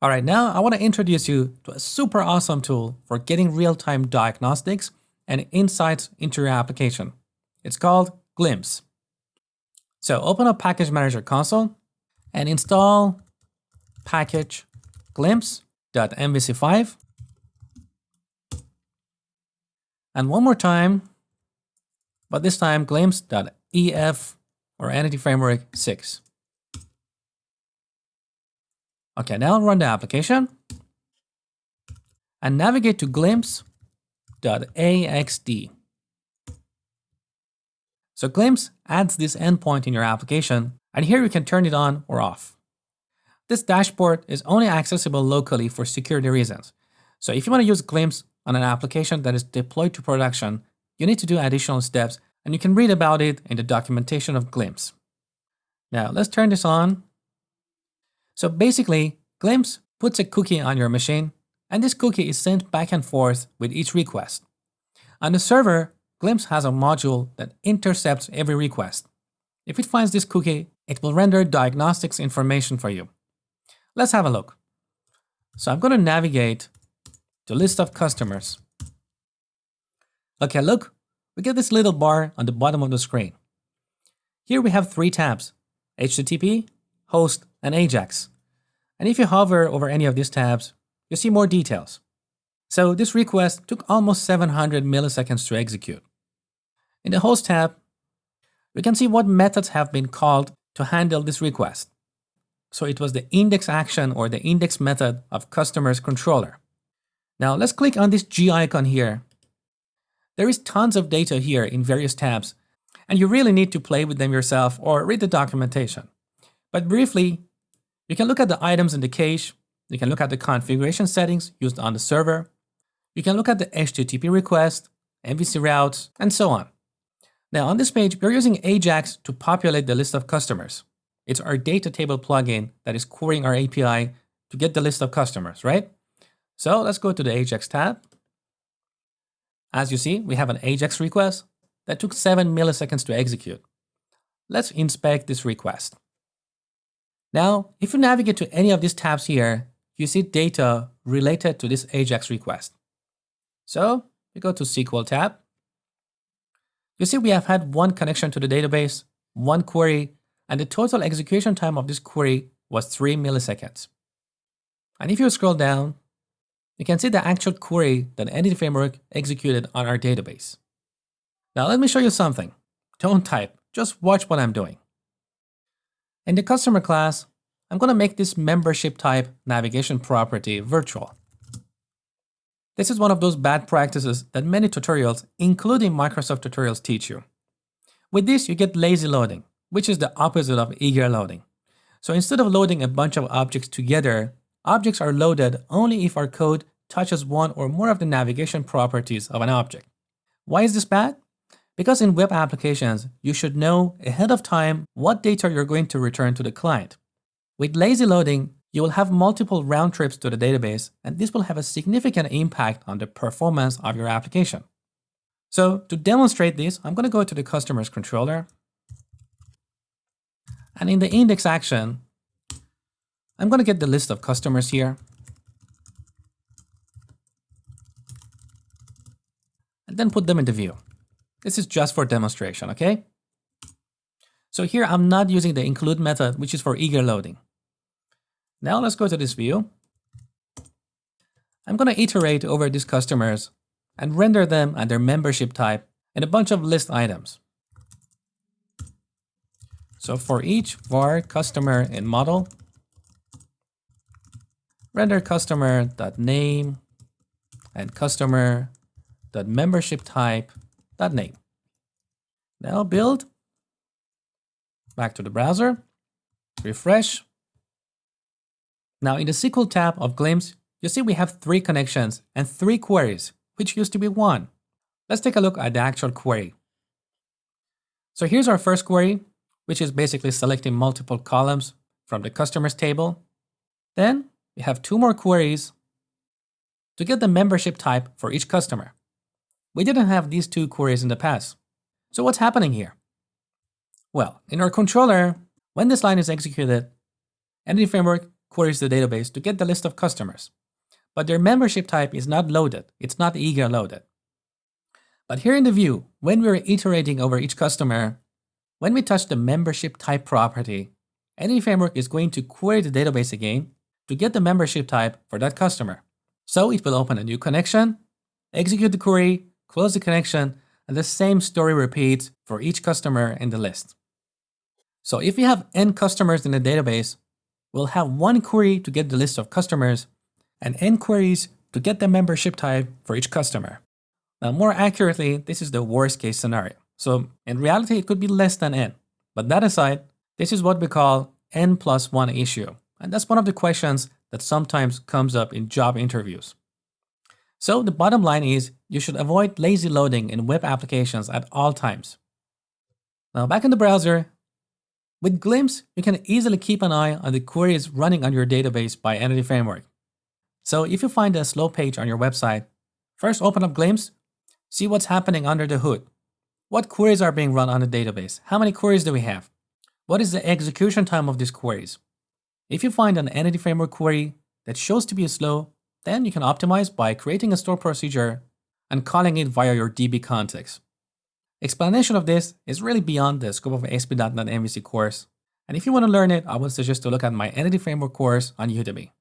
All right, now I want to introduce you to a super awesome tool for getting real-time diagnostics and insights into your application. It's called Glimpse. So open up Package Manager console and install package glimpse.mvc5. And one more time, but this time glimpse.ef or Entity Framework 6. Okay, now run the application and navigate to glimpse.axd. So Glimpse adds this endpoint in your application, and here you can turn it on or off. This dashboard is only accessible locally for security reasons. So if you want to use Glimpse on an application that is deployed to production, you need to do additional steps, and you can read about it in the documentation of Glimpse. Now let's turn this on. So basically, Glimpse puts a cookie on your machine, and this cookie is sent back and forth with each request. On the server, Glimpse has a module that intercepts every request. If it finds this cookie, it will render diagnostics information for you. Let's have a look. So I'm going to navigate to list of customers. Okay, look, we get this little bar on the bottom of the screen. Here we have 3 tabs: HTTP, Host, and Ajax. And if you hover over any of these tabs, you see more details. So this request took almost 700 milliseconds to execute. In the Host tab, we can see what methods have been called to handle this request. So it was the index action or the index method of customer's controller. Now let's click on this G icon here. There is tons of data here in various tabs, and you really need to play with them yourself or read the documentation. But briefly, you can look at the items in the cache, you can look at the configuration settings used on the server, you can look at the HTTP request, MVC routes, and so on. Now on this page, we're using Ajax to populate the list of customers. It's our data table plugin that is querying our API to get the list of customers, right? So let's go to the Ajax tab. As you see, we have an Ajax request that took 7 milliseconds to execute. Let's inspect this request. Now, if you navigate to any of these tabs here, you see data related to this Ajax request. So we go to SQL tab. You see we have had 1 connection to the database, 1 query, and the total execution time of this query was 3 milliseconds. And if you scroll down, you can see the actual query that Entity Framework executed on our database. Now let me show you something. Don't type, just watch what I'm doing. In the customer class, I'm going to make this membership type navigation property virtual. This is one of those bad practices that many tutorials, including Microsoft tutorials, teach you. With this, you get lazy loading, which is the opposite of eager loading. So instead of loading a bunch of objects together, objects are loaded only if our code touches one or more of the navigation properties of an object. Why is this bad? Because in web applications, you should know ahead of time what data you're going to return to the client. With lazy loading, you will have multiple round trips to the database, and this will have a significant impact on the performance of your application. So to demonstrate this, I'm going to go to the customer's controller. And in the index action, I'm going to get the list of customers here. And then put them in the view. This is just for demonstration, okay? So here I'm not using the include method, which is for eager loading. Now let's go to this view. I'm going to iterate over these customers and render them and their membership type in a bunch of list items. So for each var customer in model, render customer.name and customer.membership type.name. Now build, back to the browser, refresh. Now in the SQL tab of Glimpse, you see we have 3 connections and 3 queries, which used to be 1. Let's take a look at the actual query. So here's our first query, which is basically selecting multiple columns from the customers table. Then we have 2 more queries to get the membership type for each customer. We didn't have these 2 queries in the past. So what's happening here? Well, in our controller, when this line is executed, Entity Framework queries the database to get the list of customers. But their membership type is not loaded. It's not eager loaded. But here in the view, when we're iterating over each customer, when we touch the membership type property, Entity Framework is going to query the database again to get the membership type for that customer. So it will open a new connection, execute the query, close the connection, and the same story repeats for each customer in the list. So if we have n customers in the database, we'll have one query to get the list of customers and n queries to get the membership type for each customer. Now, more accurately, this is the worst case scenario. So in reality, it could be less than n. But that aside, this is what we call n+1 issue. And that's one of the questions that sometimes comes up in job interviews. So the bottom line is you should avoid lazy loading in web applications at all times. Now back in the browser, with Glimpse, you can easily keep an eye on the queries running on your database by Entity Framework. So if you find a slow page on your website, first open up Glimpse, see what's happening under the hood. What queries are being run on the database? How many queries do we have? What is the execution time of these queries? If you find an Entity Framework query that shows to be slow, then you can optimize by creating a store procedure and calling it via your DB context. Explanation of this is really beyond the scope of ASP.NET MVC course, and if you want to learn it, I would suggest to look at my Entity Framework course on Udemy.